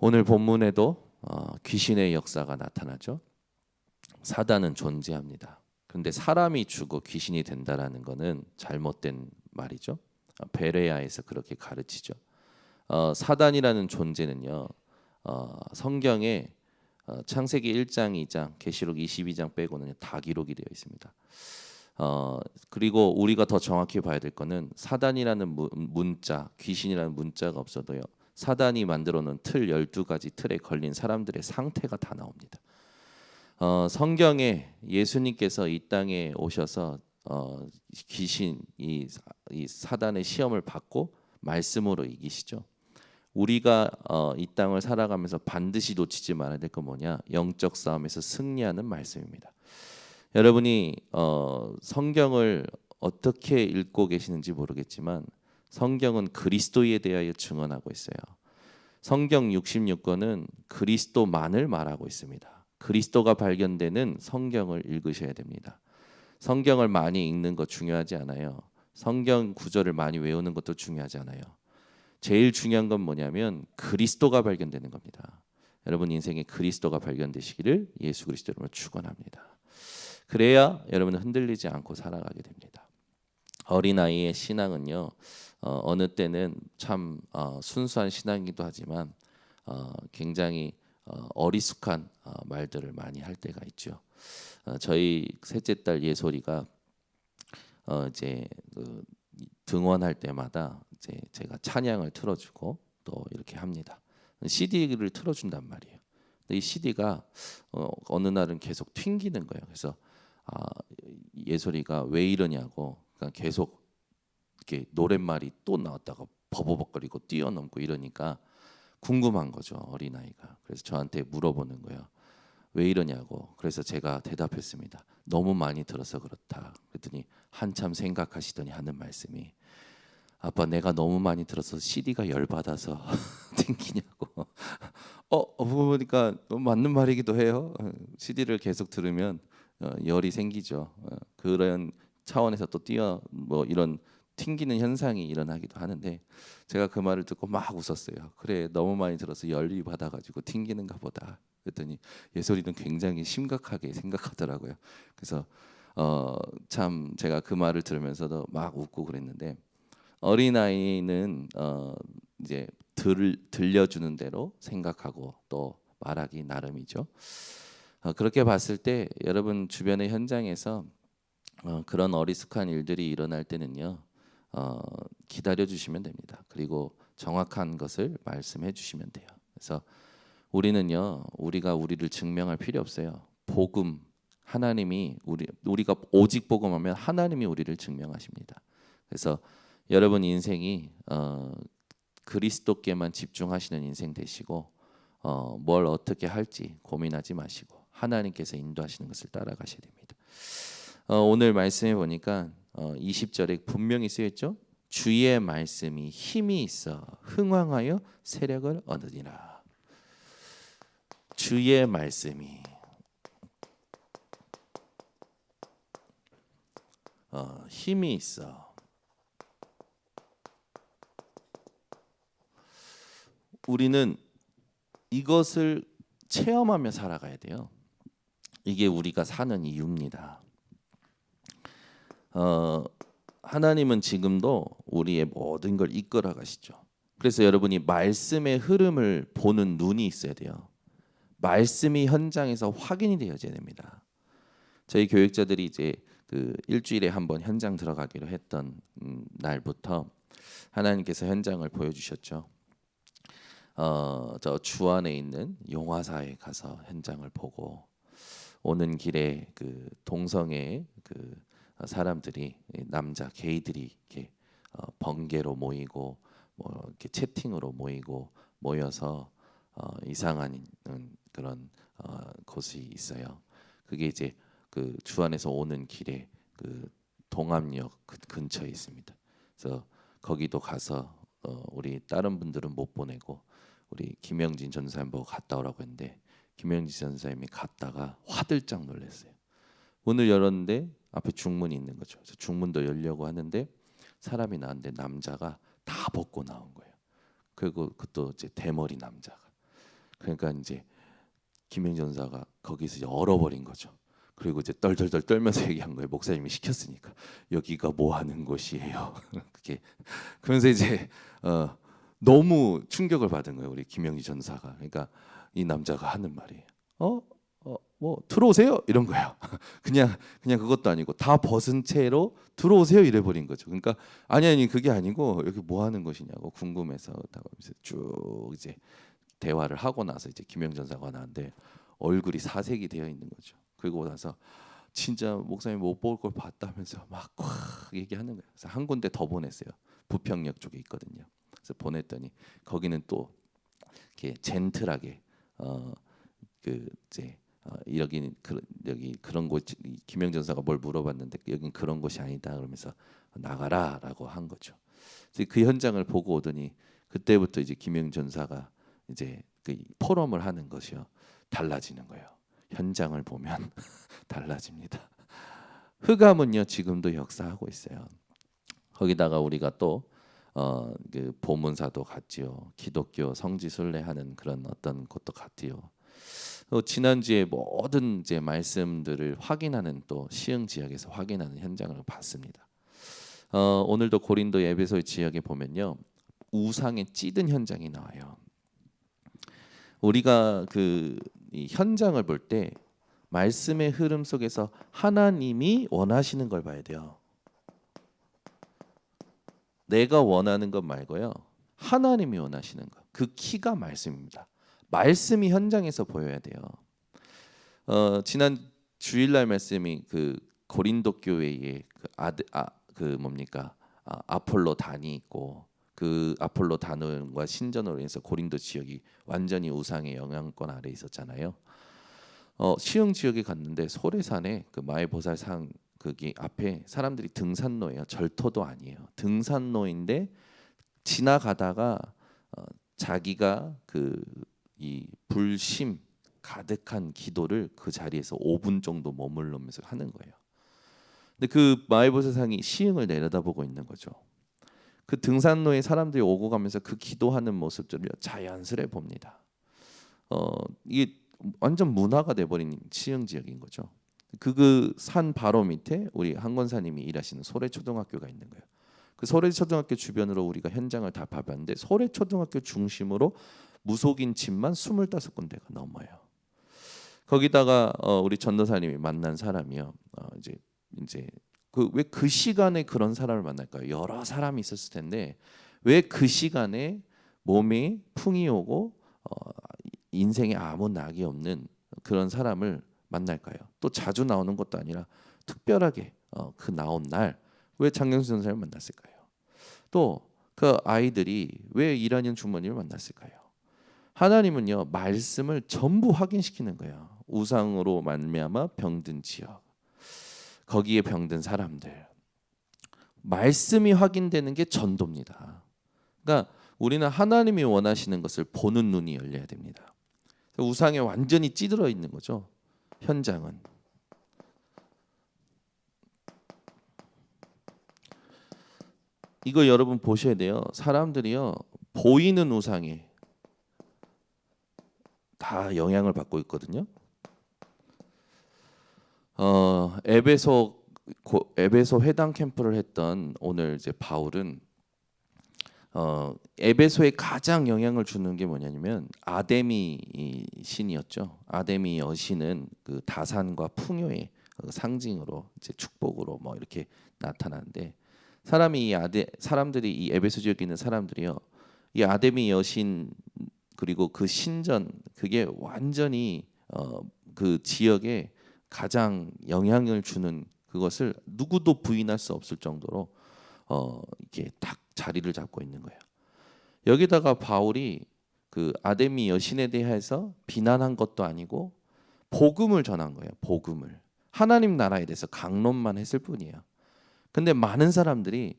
오늘 본문에도 귀신의 역사가 나타나죠. 사단은 존재합니다. 그런데 사람이 죽어 귀신이 된다라는 것은 잘못된 말이죠. 베레아에서 그렇게 가르치죠. 사단이라는 존재는요. 성경에 창세기 1장, 2장, 계시록 22장 빼고는 다 기록이 되어 있습니다. 그리고 우리가 더 정확히 봐야 될 거는 사단이라는 문자, 귀신이라는 문자가 없어도요. 사단이 만들어 놓은 틀 12가지 틀에 걸린 사람들의 상태가 다 나옵니다. 성경에 예수님께서 이 땅에 오셔서 귀신 이 사단의 시험을 받고 말씀으로 이기시죠. 우리가 이 땅을 살아가면서 반드시 놓치지 말아야 될 건 뭐냐? 영적 싸움에서 승리하는 말씀입니다. 여러분이 성경을 어떻게 읽고 계시는지 모르겠지만 성경은 그리스도에 대하여 증언하고 있어요. 성경 66권은 그리스도만을 말하고 있습니다. 그리스도가 발견되는 성경을 읽으셔야 됩니다. 성경을 많이 읽는 거 중요하지 않아요. 성경 구절을 많이 외우는 것도 중요하지 않아요. 제일 중요한 건 뭐냐면 그리스도가 발견되는 겁니다. 여러분 인생에 그리스도가 발견되시기를 예수 그리스도 이름으로 축원합니다. 그래야 여러분은 흔들리지 않고 살아가게 됩니다. 어린아이의 신앙은요. 어느 때는 참 순수한 신앙이기도 하지만 굉장히 어리숙한 말들을 많이 할 때가 있죠. 저희 셋째 딸 예솔이가 이제 등원할 때마다 이제 제가 찬양을 틀어주고 또 이렇게 합니다. CD를 틀어준단 말이에요. 근데 이 CD가 어느 날은 계속 튕기는 거예요. 그래서 예솔이가 왜 이러냐고, 그러니까 계속 이렇게 노랫말이 또 나왔다가 버버벅거리고 뛰어넘고 이러니까 궁금한 거죠, 어린아이가. 그래서 저한테 물어보는 거예요. 왜 이러냐고. 그래서 제가 대답했습니다. 너무 많이 들어서 그렇다. 그랬더니 한참 생각하시더니 하는 말씀이, 아빠 내가 너무 많이 들어서 CD가 열받아서 튕기냐고. 보니까 맞는 말이기도 해요. CD를 계속 들으면 열이 생기죠. 그런 차원에서 또 이런 튕기는 현상이 일어나기도 하는데, 제가 그 말을 듣고 막 웃었어요. 그래, 너무 많이 들어서 열이 받아가지고 튕기는가 보다. 그랬더니 예솔이는 굉장히 심각하게 생각하더라고요. 그래서 참 제가 그 말을 들으면서도 막 웃고 그랬는데, 어린아이는 이제 들려주는 대로 생각하고 또 말하기 나름이죠. 그렇게 봤을 때 여러분 주변의 현장에서 그런 어리숙한 일들이 일어날 때는요, 기다려 주시면 됩니다. 그리고 정확한 것을 말씀해 주시면 돼요. 그래서 우리는요, 우리가 우리를 증명할 필요 없어요. 복음, 하나님이 우리가 오직 복음하면 하나님이 우리를 증명하십니다. 그래서 여러분 인생이 그리스도께만 집중하시는 인생 되시고 뭘 어떻게 할지 고민하지 마시고 하나님께서 인도하시는 것을 따라가셔야 됩니다. 오늘 말씀해 보니까 20절에 분명히 쓰였죠. 주의 말씀이 힘이 있어 흥왕하여 세력을 얻으리라. 주의 말씀이 힘이 있어. 우리는 이것을 체험하며 살아가야 돼요. 이게 우리가 사는 이유입니다. 하나님은 지금도 우리의 모든 걸 이끌어 가시죠. 그래서 여러분이 말씀의 흐름을 보는 눈이 있어야 돼요. 말씀이 현장에서 확인이 되어져야 됩니다. 저희 교육자들이 이제 그 일주일에 한번 현장 들어가기로 했던 날부터 하나님께서 현장을 보여주셨죠. 저 주안에 있는 용화사에 가서 현장을 보고 오는 길에 그 동성애 그 사람들이, 남자 게이들이 이렇게 번개로 모이고 뭐 이렇게 채팅으로 모여서 이상한 그런 곳이 있어요. 그게 이제 그 주안에서 오는 길에 그 동암역 근처에 있습니다. 그래서 거기도 가서 우리 다른 분들은 못 보내고 우리 김영진 전사님 보고 갔다 오라고 했는데, 김영진 전사님이 갔다가 화들짝 놀랐어요. 문을 열었는데 앞에 중문이 있는 거죠. 그래서 중문도 열려고 하는데 사람이 나왔는데 남자가 다 벗고 나온 거예요. 그리고 그것도 이제 대머리 남자가. 그러니까 이제 김영 전사가 거기서 이제 얼어버린 거죠. 그리고 이제 떨떨떨 떨면서 얘기한 거예요. 목사님이 시켰으니까. 여기가 뭐 하는 곳이에요. 그게 그러면서 이제 너무 충격을 받은 거예요. 우리 김영희 전사가. 그러니까 이 남자가 하는 말이 뭐 들어오세요 이런 거예요. 그냥 그것도 아니고 다 벗은 채로 들어오세요 이래 버린 거죠. 그러니까 아니 그게 아니고 여기 뭐 하는 것이냐고 궁금해서 쭉 이제 대화를 하고 나서 이제 김영 전사가 나왔는데 얼굴이 사색이 되어 있는 거죠. 그리고 나서 진짜 목사님 못 볼 걸 봤다면서 막 얘기하는 거예요. 그래서 한 군데 더 보냈어요. 부평역 쪽에 있거든요. 그래서 보냈더니 거기는 또 이렇게 젠틀하게 그 이제 여기 그런 곳 김영 전사가 뭘 물어봤는데 여긴 그런 곳이 아니다 그러면서 나가라라고 한 거죠. 그래서 그 현장을 보고 오더니 그때부터 이제 김영 전사가 이제 그 포럼을 하는 것이요 달라지는 거예요. 현장을 보면 달라집니다. 흑암은요 지금도 역사하고 있어요. 거기다가 우리가 또 그 보문사도 같지요. 기독교 성지 순례하는 그런 어떤 것도 같지요. 지난주에 모든 이제 말씀들을 확인하는 또 시흥 지역에서 확인하는 현장을 봤습니다. 오늘도 고린도 에베소 지역에 보면요 우상에 찌든 현장이 나와요. 우리가 이 현장을 볼 때 말씀의 흐름 속에서 하나님이 원하시는 걸 봐야 돼요. 내가 원하는 것 말고요. 하나님이 원하시는 것. 그 키가 말씀입니다. 말씀이 현장에서 보여야 돼요. 지난 주일날 말씀이 그 고린도 교회에 아폴로 단이 있고 그 아폴로 단과 신전으로 인해서 고린도 지역이 완전히 우상의 영향권 아래 있었잖아요. 시흥 지역에 갔는데 소래산에 그 마의보살상 거기 앞에 사람들이 등산로예요. 절터도 아니에요. 등산로인데 지나가다가 자기가 이 불심 가득한 기도를 그 자리에서 5분 정도 머물러면서 하는 거예요. 근데 그 마의보살상이 시흥을 내려다보고 있는 거죠. 그 등산로에 사람들이 오고 가면서 그 기도하는 모습들을 자연스레 봅니다. 이게 완전 문화가 돼버린 시흥 지역인 거죠. 그 산 바로 밑에 우리 한 권사님이 일하시는 소래초등학교가 있는 거예요. 그 소래초등학교 주변으로 우리가 현장을 다 봐봤는데 소래초등학교 중심으로 무속인 집만 25군데가 넘어요. 거기다가 우리 전도사님이 만난 사람이요. 이제 왜 그 시간에 그런 사람을 만날까요? 여러 사람이 있었을 텐데 왜 그 시간에 몸에 풍이 오고 인생에 아무 낙이 없는 그런 사람을 만날까요? 또 자주 나오는 것도 아니라 특별하게 그 나온 날 왜 장경수 전사를 만났을까요? 또 그 아이들이 왜 이란현 주머니를 만났을까요? 하나님은요 말씀을 전부 확인시키는 거예요. 우상으로 말미암아 병든 지역, 거기에 병든 사람들, 말씀이 확인되는 게 전도입니다. 그러니까 우리는 하나님이 원하시는 것을 보는 눈이 열려야 됩니다. 우상에 완전히 찌들어 있는 거죠. 현장은. 이거 여러분 보셔야 돼요. 사람들이요 보이는 우상에 다 영향을 받고 있거든요. 에베소 회당 캠프를 했던 오늘 이제 바울은 에베소에 가장 영향을 주는 게 뭐냐면 아데미 신이었죠. 아데미 여신은 그 다산과 풍요의 상징으로 이제 축복으로 뭐 이렇게 나타나는데 사람들이 이 에베소 지역에 있는 사람들이요. 이 아데미 여신 그리고 그 신전 그게 완전히 그 지역에 가장 영향을 주는 그것을 누구도 부인할 수 없을 정도로 이게 딱 자리를 잡고 있는 거예요. 여기다가 바울이 그 아데미 여신에 대해서 비난한 것도 아니고 복음을 전한 거예요. 복음을 하나님 나라에 대해서 강론만 했을 뿐이에요. 근데 많은 사람들이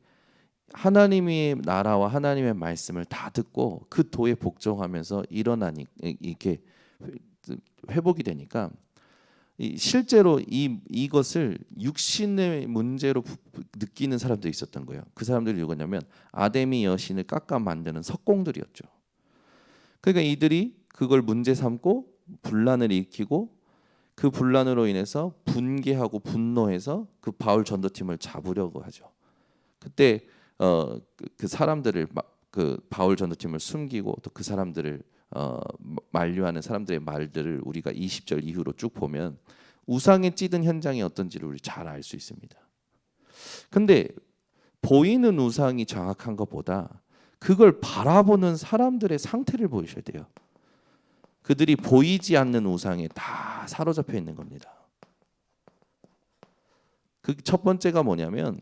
하나님의 나라와 하나님의 말씀을 다 듣고 그 도에 복종하면서 일어나니 이렇게 회복이 되니까 실제로 이것을 육신의 문제로 느끼는 사람들이 있었던 거예요. 그 사람들이 누구냐면 아데미 여신을 깎아 만드는 석공들이었죠. 그러니까 이들이 그걸 문제 삼고 분란을 일으키고 그 분란으로 인해서 분개하고 분노해서 그 바울 전도팀을 잡으려고 하죠. 그때 그 사람들을 그 바울 전도팀을 숨기고 또 그 사람들을 만류하는 사람들의 말들을 우리가 20절 이후로 쭉 보면 우상에 찌든 현장이 어떤지를 우리 잘 알 수 있습니다. 근데 보이는 우상이 정확한 것보다 그걸 바라보는 사람들의 상태를 보셔야 돼요. 그들이 보이지 않는 우상에 다 사로잡혀 있는 겁니다. 그 첫 번째가 뭐냐면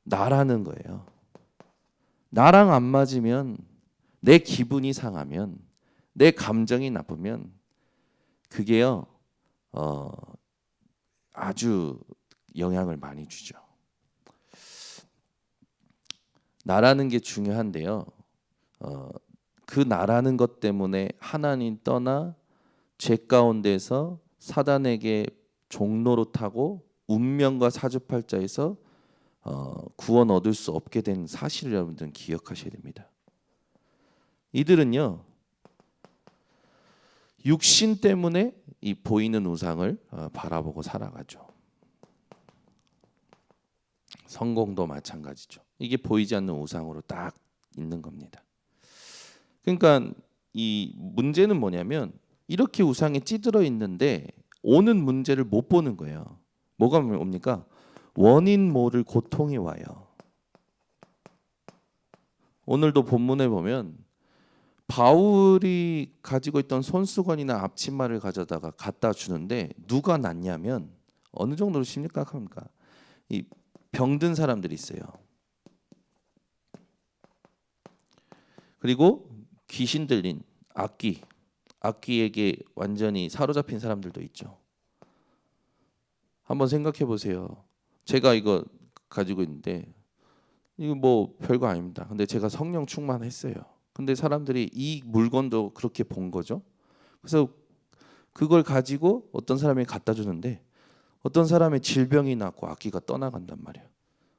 나라는 거예요. 나랑 안 맞으면, 내 기분이 상하면, 내 감정이 나쁘면 그게요 아주 영향을 많이 주죠. 나라는 게 중요한데요. 그 나라는 것 때문에 하나님 떠나 죄 가운데서 사단에게 종로로 타고 운명과 사주팔자에서 구원 얻을 수 없게 된 사실을 여러분들은 기억하셔야 됩니다. 이들은요 육신 때문에 이 보이는 우상을 바라보고 살아가죠. 성공도 마찬가지죠. 이게 보이지 않는 우상으로 딱 있는 겁니다. 그러니까 이 문제는 뭐냐면 이렇게 우상에 찌들어 있는데 오는 문제를 못 보는 거예요. 뭐가 옵니까? 원인 모를 고통이 와요. 오늘도 본문에 보면 바울이 가지고 있던 손수건이나 앞치마를 가져다가 갖다 주는데 누가 낫냐면 어느 정도로 심각합니까? 이 병든 사람들이 있어요. 그리고 귀신 들린 악귀에게 완전히 사로잡힌 사람들도 있죠. 한번 생각해 보세요. 제가 이거 가지고 있는데 이거 뭐 별거 아닙니다. 근데 제가 성령 충만했어요. 근데 사람들이 이 물건도 그렇게 본 거죠. 그래서 그걸 가지고 어떤 사람이 갖다 주는데 어떤 사람의 질병이 낫고 악기가 떠나간단 말이에요.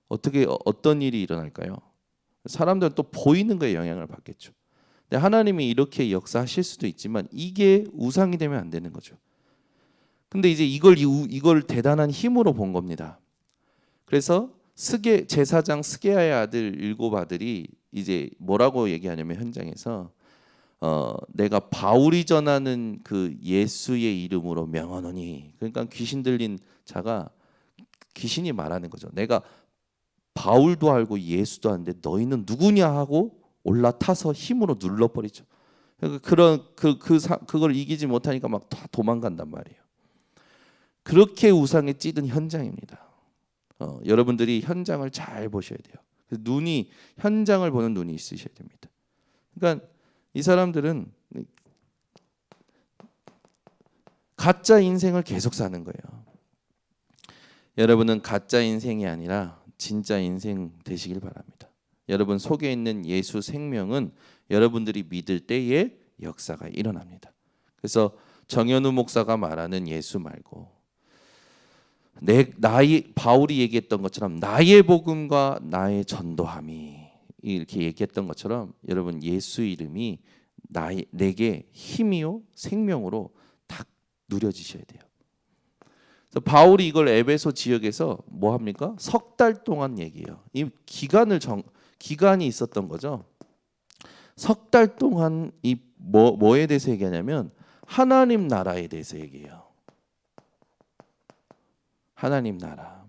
어떤 일이 일어날까요? 사람들은 또 보이는 거에 영향을 받겠죠. 근데 하나님이 이렇게 역사하실 수도 있지만 이게 우상이 되면 안 되는 거죠. 근데 이제 이걸 대단한 힘으로 본 겁니다. 그래서 제사장 스게야의 아들 7 아들이 이제 뭐라고 얘기하냐면 현장에서 내가 바울이 전하는 그 예수의 이름으로 명하노니, 그러니까 귀신 들린 자가 귀신이 말하는 거죠. 내가 바울도 알고 예수도 아는데 너희는 누구냐 하고 올라타서 힘으로 눌러버리죠. 그걸 이기지 못하니까 막 다 도망간단 말이에요. 그렇게 우상에 찌든 현장입니다. 여러분들이 현장을 잘 보셔야 돼요. 현장을 보는 눈이 있으셔야 됩니다. 그러니까 이 사람들은 가짜 인생을 계속 사는 거예요. 여러분은 가짜 인생이 아니라 진짜 인생 되시길 바랍니다. 여러분 속에 있는 예수 생명은 여러분들이 믿을 때에 역사가 일어납니다. 그래서 정현우 목사가 말하는 예수 말고 바울이 얘기했던 것처럼 나의 복음과 나의 전도함이, 이렇게 얘기했던 것처럼 여러분 예수 이름이 내게 힘이요 생명으로 딱 누려지셔야 돼요. 그래서 바울이 이걸 에베소 지역에서 뭐 합니까? 석 달 동안 얘기해요. 이 기간이 있었던 거죠. 석 달 동안 이 뭐에 대해서 얘기하냐면 하나님 나라에 대해서 얘기해요. 하나님 나라.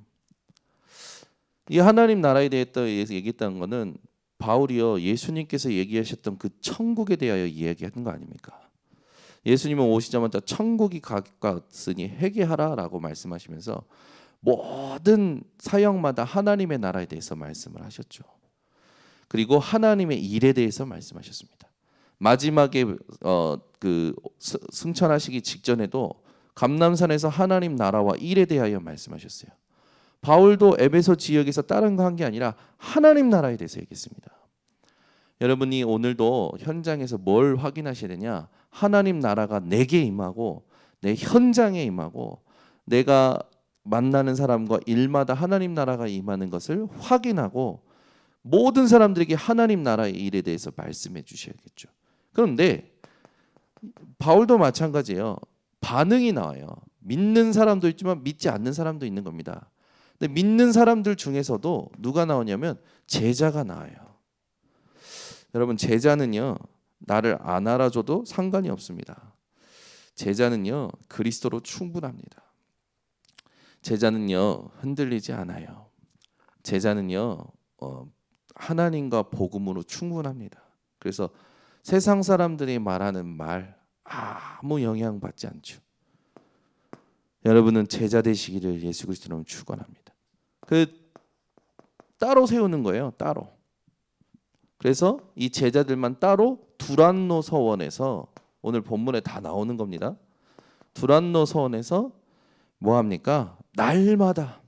이 하나님 나라에 대해서 얘기했다는 것은 바울이요 예수님께서 얘기하셨던 그 천국에 대하여 이야기하는 거 아닙니까? 예수님은 오시자마자 천국이 가까웠으니 회개하라라고 말씀하시면서 모든 사역마다 하나님의 나라에 대해서 말씀을 하셨죠. 그리고 하나님의 일에 대해서 말씀하셨습니다. 마지막에 그 승천하시기 직전에도 감람산에서 하나님 나라와 일에 대하여 말씀하셨어요. 바울도 에베소 지역에서 다른 거 한 게 아니라 하나님 나라에 대해서 얘기했습니다. 여러분이 오늘도 현장에서 뭘 확인하셔야 되냐? 하나님 나라가 내게 임하고 내 현장에 임하고 내가 만나는 사람과 일마다 하나님 나라가 임하는 것을 확인하고 모든 사람들에게 하나님 나라의 일에 대해서 말씀해 주셔야겠죠. 그런데 바울도 마찬가지예요. 반응이 나와요. 믿는 사람도 있지만 믿지 않는 사람도 있는 겁니다. 근데 믿는 사람들 중에서도 누가 나오냐면 제자가 나와요. 여러분, 제자는요, 나를 안 알아줘도 상관이 없습니다. 제자는요, 그리스도로 충분합니다. 제자는요, 흔들리지 않아요. 제자는요, 하나님과 복음으로 충분합니다. 그래서 세상 사람들이 말하는 말 아무 영향 받지 않죠. 여러분은 제자 되시기를 예수 그리스도로 축원합니다. 따로 세우는 거예요. 따로. 그래서 이 제자들만 따로 두란노 서원에서, 오늘 본문에 다 나오는 겁니다. 두란노 서원에서 뭐 합니까? 날마다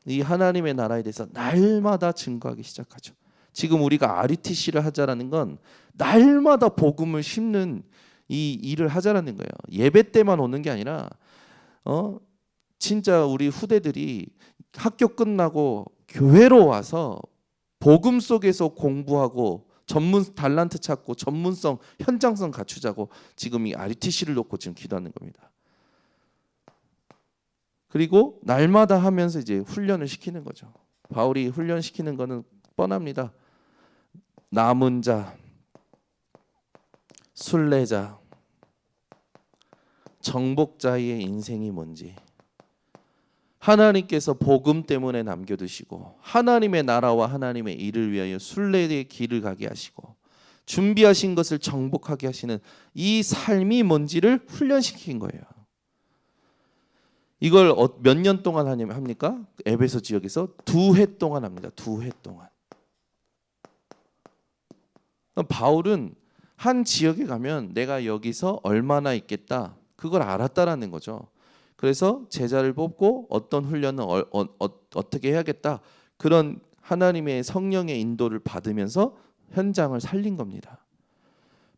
이 하나님의 나라에 대해서 날마다 증거하기 시작하죠. 지금 우리가 RUTC를 하자라는 건 날마다 복음을 심는 이 일을 하자라는 거예요. 예배 때만 오는 게 아니라 진짜 우리 후대들이 학교 끝나고 교회로 와서 복음 속에서 공부하고 전문 달란트 찾고 전문성, 현장성 갖추자고 지금 이 RUTC를 놓고 지금 기도하는 겁니다. 그리고 날마다 하면서 이제 훈련을 시키는 거죠. 바울이 훈련시키는 거는 뻔합니다. 남은 자, 순례자, 정복자의 인생이 뭔지, 하나님께서 복음 때문에 남겨두시고 하나님의 나라와 하나님의 일을 위하여 순례의 길을 가게 하시고 준비하신 것을 정복하게 하시는 이 삶이 뭔지를 훈련시킨 거예요. 이걸 몇 년 동안 합니까? 에베소 지역에서 2해 동안 합니다. 2해 동안. 바울은 한 지역에 가면 내가 여기서 얼마나 있겠다, 그걸 알았다라는 거죠. 그래서 제자를 뽑고 어떤 훈련은 어떻게 해야겠다, 그런 하나님의 성령의 인도를 받으면서 현장을 살린 겁니다.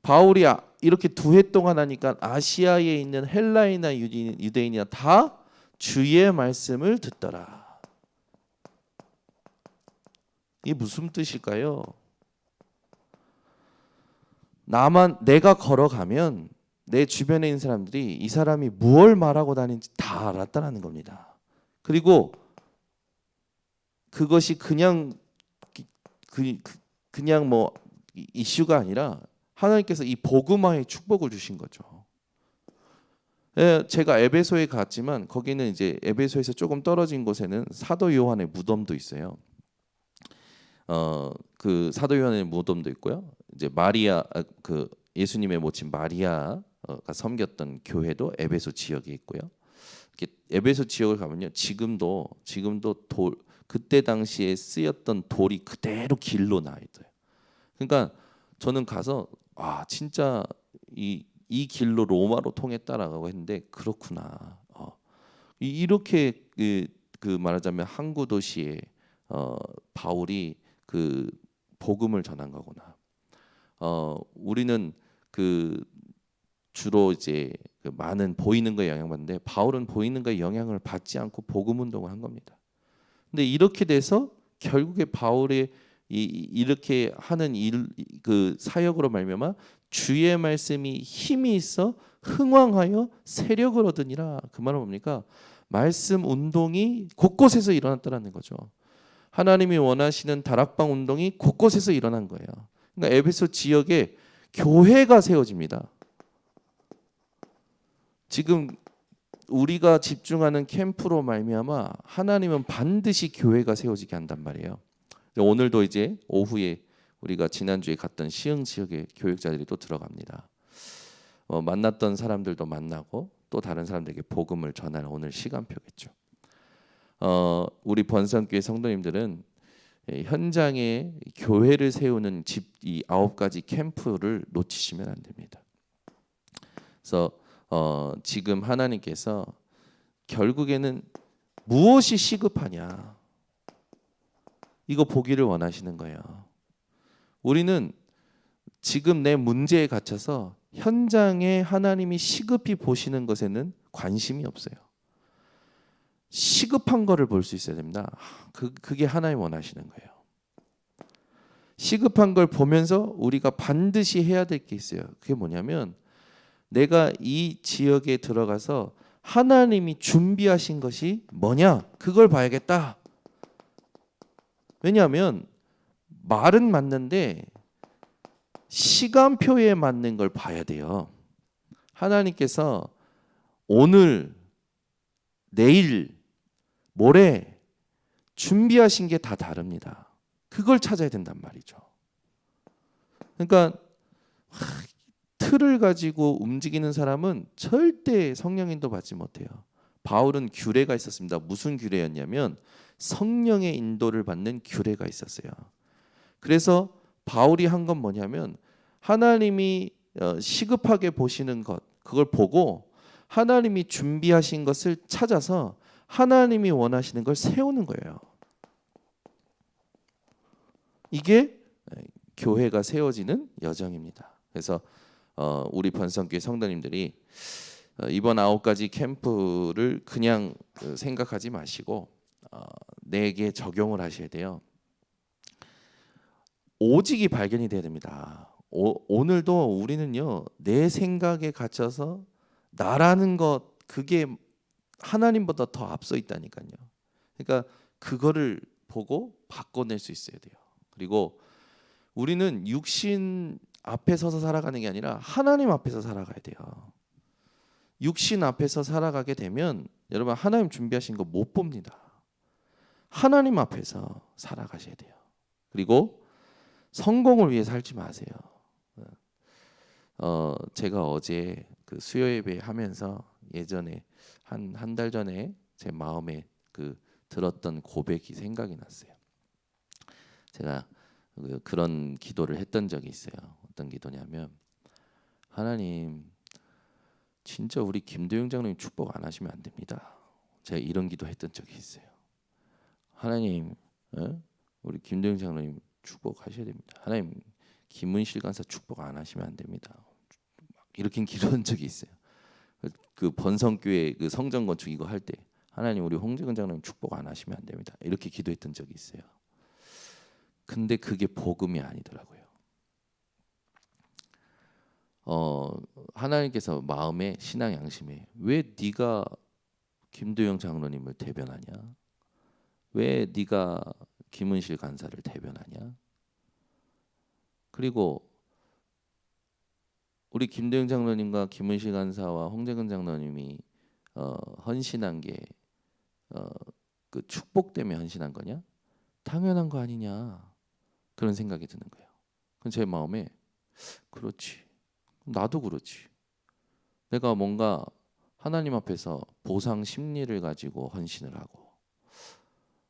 바울이 이렇게 2해 동안 하니까 아시아에 있는 헬라인이나 유대인이나 다 주의 말씀을 듣더라. 이게 무슨 뜻일까요? 내가 걸어가면 내 주변에 있는 사람들이 이 사람이 무엇을 말하고 다니는지 다 알았다는 겁니다. 그리고 그것이 그냥 뭐 이슈가 아니라 하나님께서 이 복음화의 축복을 주신 거죠. 제가 에베소에 갔지만 거기는 이제 에베소에서 조금 떨어진 곳에는 사도 요한의 무덤도 있어요. 그 사도 요한의 무덤도 있고요. 이제 그 예수님의 모친 마리아가 섬겼던 교회도 에베소 지역에 있고요. 에베소 지역을 가면요, 지금도 그때 당시에 쓰였던 돌이 그대로 길로 나와 있어요. 그러니까 저는 가서 진짜 이 길로 로마로 통했다라고 했는데 그렇구나. 이렇게 그 말하자면 항구 도시에 바울이 그 복음을 전한 거구나. 우리는 주로 이제 많은 보이는 거에 영향받는데 바울은 보이는 거에 영향을 받지 않고 복음 운동을 한 겁니다. 근데 이렇게 돼서 결국에 바울의 이렇게 하는 그 사역으로 말미암아 주의 말씀이 힘이 있어 흥왕하여 세력을 얻으니라. 그 말은 뭡니까? 말씀 운동이 곳곳에서 일어났다는 거죠. 하나님이 원하시는 다락방 운동이 곳곳에서 일어난 거예요. 그러니까 에베소 지역에 교회가 세워집니다. 지금 우리가 집중하는 캠프로 말미암아 하나님은 반드시 교회가 세워지게 한단 말이에요. 오늘도 이제 오후에 우리가 지난주에 갔던 시흥 지역의 교육자들이 또 들어갑니다. 만났던 사람들도 만나고 또 다른 사람들에게 복음을 전하는 오늘 시간표겠죠. 우리 번성교회 성도님들은 현장에 교회를 세우는 이 9가지 캠프를 놓치시면 안 됩니다. 그래서 지금 하나님께서 결국에는 무엇이 시급하냐, 이거 보기를 원하시는 거예요. 우리는 지금 내 문제에 갇혀서 현장에 하나님이 시급히 보시는 것에는 관심이 없어요. 시급한 거를 볼 수 있어야 됩니다. 그게 하나님 원하시는 거예요. 시급한 걸 보면서 우리가 반드시 해야 될 게 있어요. 그게 뭐냐면 내가 이 지역에 들어가서 하나님이 준비하신 것이 뭐냐? 그걸 봐야겠다. 왜냐하면 말은 맞는데 시간표에 맞는 걸 봐야 돼요. 하나님께서 오늘, 내일, 모레 준비하신 게 다 다릅니다. 그걸 찾아야 된단 말이죠. 그러니까 틀을 가지고 움직이는 사람은 절대 성령 인도 받지 못해요. 바울은 규례가 있었습니다. 무슨 규례였냐면 성령의 인도를 받는 규례가 있었어요. 그래서 바울이 한 건 뭐냐면 하나님이 시급하게 보시는 것, 그걸 보고 하나님이 준비하신 것을 찾아서 하나님이 원하시는 걸 세우는 거예요. 이게 교회가 세워지는 여정입니다. 그래서 우리 번성교회 성도님들이 이번 9가지 캠프를 그냥 생각하지 마시고 내게 적용을 하셔야 돼요. 오직이 발견이 돼야 됩니다. 오늘도 우리는요, 내 생각에 갇혀서 나라는 것, 그게 하나님보다 더 앞서 있다니까요. 그러니까 그거를 보고 바꿔낼 수 있어야 돼요. 그리고 우리는 육신 앞에 서서 살아가는 게 아니라 하나님 앞에서 살아가야 돼요. 육신 앞에서 살아가게 되면 여러분 하나님 준비하신 거 못 봅니다. 하나님 앞에서 살아가셔야 돼요. 그리고 성공을 위해 살지 마세요. 제가 어제 그 수요 예배 하면서 예전에 한 달 전에 제 마음에 그 들었던 고백이 생각이 났어요. 제가 그런 기도를 했던 적이 있어요. 어떤 기도냐면 하나님 진짜 우리 김도영 장로님 축복 안 하시면 안 됩니다. 제가 이런 기도 했던 적이 있어요. 하나님 우리 김도영 장로님 축복하셔야 됩니다. 하나님 김은실 간사 축복 안 하시면 안 됩니다. 이렇게 기도한 적이 있어요. 그 번성교회 그 성전 건축 이거 할 때 하나님 우리 홍재근 장로님 축복 안 하시면 안 됩니다. 이렇게 기도했던 적이 있어요. 근데 그게 복음이 아니더라고요. 하나님께서 마음에 신앙 양심에 왜 네가 김도영 장로님을 대변하냐? 왜 네가 김은실 간사를 대변하냐? 그리고 우리 김도영 장로님과 김은실 간사와 홍재근 장로님이 헌신한 게 그 축복 때문에 헌신한 거냐? 당연한 거 아니냐? 그런 생각이 드는 거예요. 그럼 제 마음에 그렇지. 나도 그렇지. 내가 뭔가 하나님 앞에서 보상 심리를 가지고 헌신을 하고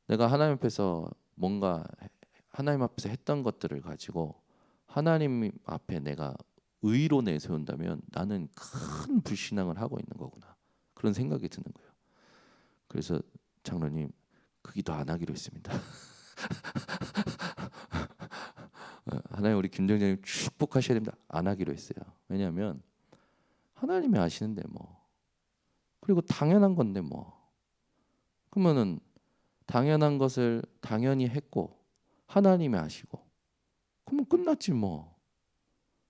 내가 하나님 앞에서 뭔가 하나님 앞에서 했던 것들을 가지고 하나님 앞에 내가 의로 내세운다면 나는 큰 불신앙을 하고 있는 거구나. 그런 생각이 드는 거예요. 그래서 장로님 그 기도 안 하기로 했습니다. 하나님 우리 김정장님 축복하셔야 됩니다. 안 하기로 했어요. 왜냐하면 하나님이 아시는데 뭐 그리고 당연한 건데 뭐 그러면은 당연한 것을 당연히 했고 하나님이 아시고 그러면 끝났지 뭐.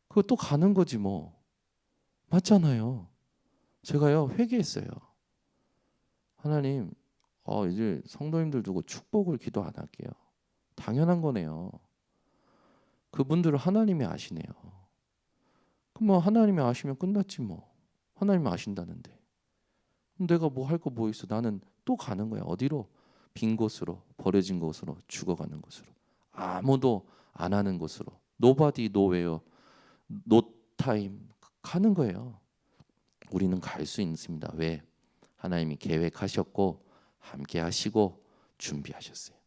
그거 또 가는 거지 뭐. 맞잖아요. 제가요 회개했어요. 하나님 이제 성도님들 두고 축복을 기도 안 할게요. 당연한 거네요. 그분들을 하나님이 아시네요. 그럼 뭐 하나님이 아시면 끝났지 뭐. 하나님이 아신다는데. 내가 뭐 할 거 뭐 있어. 나는 또 가는 거야. 어디로? 빈 곳으로, 버려진 곳으로, 죽어가는 곳으로. 아무도 안 하는 곳으로. Nobody, nowhere, no time. 가는 거예요. 우리는 갈 수 있습니다. 왜? 하나님이 계획하셨고 함께 하시고 준비하셨어요.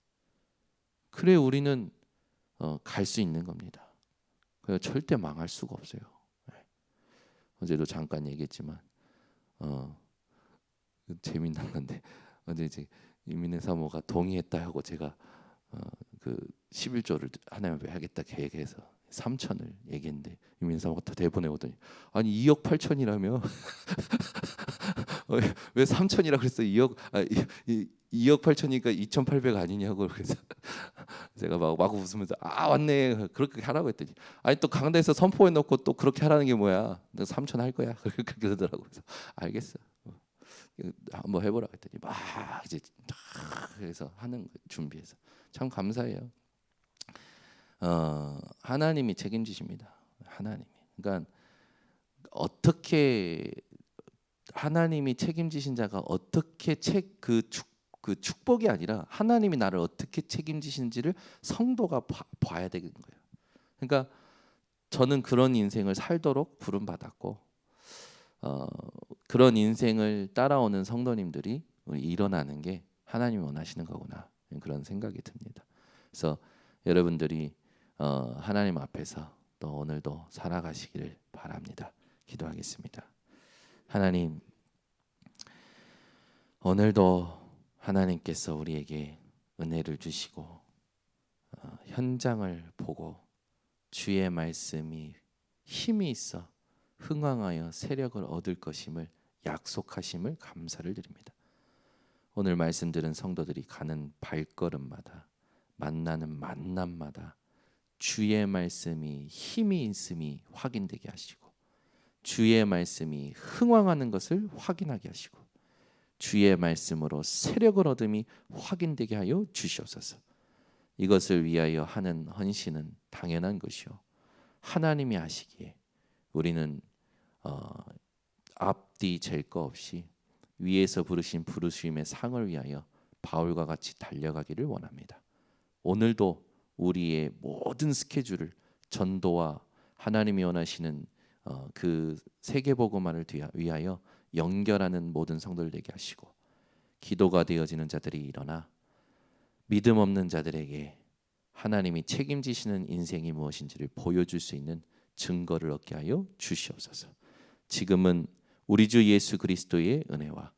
그래 우리는 갈 수 있는 겁니다. 그래서 절대 망할 수가 없어요. 어제도 잠깐 얘기했지만 재밌는 건데 어제 이제 이민혜 사모가 동의했다 하고 제가 그 11조를 하나님 앞에 하겠다 계획해서 3천을 얘기했는데 이민혜 사모가 다 대본에 오더니 아니 2억 8천이라며 왜 3천이라 그랬어? 2억 8천이니까 2,800 아니냐고. 그래서 제가 막 웃으면서 아 맞네 그렇게 하라고 했더니 아니 또 강단에서 선포해 놓고 또 그렇게 하라는 게 뭐야? 너 3천 할 거야. 그렇게 그러더라고. 그래서 알겠어. 한번 해보라 했더니 막 이제 그래서 하는 거 준비해서 참 감사해요. 하나님이 책임지십니다. 하나님이. 그러니까 어떻게 하나님이 책임지신 자가 어떻게 그 축복이 아니라 하나님이 나를 어떻게 책임지시는지를 성도가 봐야 되는 거예요. 그러니까 저는 그런 인생을 살도록 부름 받았고 그런 인생을 따라오는 성도님들이 일어나는 게 하나님이 원하시는 거구나 그런 생각이 듭니다. 그래서 여러분들이 하나님 앞에서 또 오늘도 살아가시기를 바랍니다. 기도하겠습니다. 하나님, 오늘도 하나님께서 우리에게 은혜를 주시고 현장을 보고 주의 말씀이 힘이 있어 흥왕하여 세력을 얻을 것임을 약속하심을 감사를 드립니다. 오늘 말씀 들은 성도들이 가는 발걸음마다 만나는 만남마다 주의 말씀이 힘이 있음이 확인되게 하시고 주의 말씀이 흥왕하는 것을 확인하게 하시고 주의 말씀으로 세력을 얻음이 확인되게 하여 주시옵소서. 이것을 위하여 하는 헌신은 당연한 것이요 하나님이 하시기에 우리는 앞뒤 잴 거 없이 위에서 부르신 부르심의 상을 위하여 바울과 같이 달려가기를 원합니다. 오늘도 우리의 모든 스케줄을 전도와 하나님이 원하시는 그 세계복음화를 위하여 연결하는 모든 성도들 되게 하시고 기도가 되어지는 자들이 일어나 믿음 없는 자들에게 하나님이 책임지시는 인생이 무엇인지를 보여줄 수 있는 증거를 얻게 하여 주시옵소서. 지금은 우리 주 예수 그리스도의 은혜와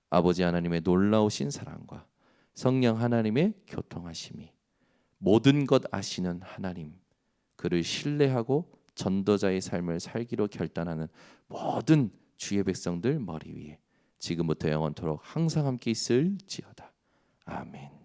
아버지 하나님의 놀라우신 사랑과 성령 하나님의 교통하심이 모든 것 아시는 하나님 그를 신뢰하고 전도자의 삶을 살기로 결단하는 모든 주의 백성들 머리 위에 지금부터 영원토록 항상 함께 있을지어다. 아멘.